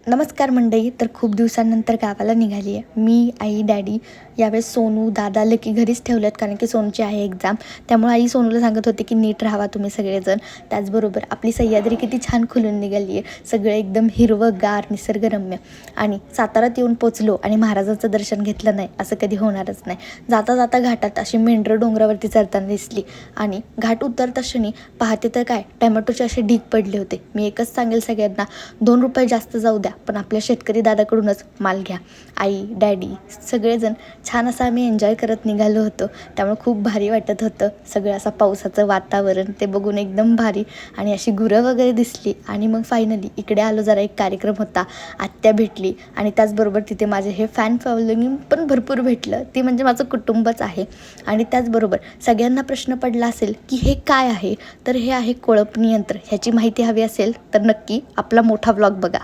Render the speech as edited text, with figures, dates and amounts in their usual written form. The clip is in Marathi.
नमस्कार मंडळी. तर खूप दिवसांनंतर गावाला निघाली आहे मी, आई, डॅडी. यावेळेस सोनू दादा लकी घरीच ठेवलेत कारण की सोनूची आहे एक्झाम. त्यामुळे आई सोनूला सांगत होते की नीट राहावा तुम्ही सगळेजण. त्याचबरोबर आपली सह्याद्री किती छान खुलून निघाली आहे, सगळं एकदम हिरवंगार निसर्गरम्य. आणि सातारात येऊन पोचलो आणि महाराजांचं दर्शन घेतलं नाही असं कधी होणारच नाही. जाता जाता घाटात अशी मेंढरं डोंगरावरती चढताना दिसली आणि घाट उतरत क्षणी पाहते तर काय, टॅमॅटोचे असे ढीग पडले होते. मी एकच सांगेल सगळ्यांना, 2 रुपये जास्त जाऊ द्या पण आपल्या शेतकरी दादाकडूनच माल घ्या. आई, डॅडी सगळेजण छान असं आम्ही एन्जॉय करत निघालो होतो. त्यामुळे खूप भारी वाटत होतं. सगळं असं पावसाचं वातावरण ते बघून एकदम भारी. आणि अशी गुरं वगैरे दिसली. आणि मग फायनली इकडे आलो. जरा एक कार्यक्रम होता, आत्या भेटली आणि त्याचबरोबर तिथे माझे हे फॅन फॉलोइंग पण भरपूर भेटलं. ती म्हणजे माझं कुटुंबच आहे. आणि त्याचबरोबर सगळ्यांना प्रश्न पडला असेल की हे काय आहे, तर हे आहे कोळपणी यंत्र. ह्याची माहिती हवी असेल तर नक्की आपला मोठा व्लॉग बघा.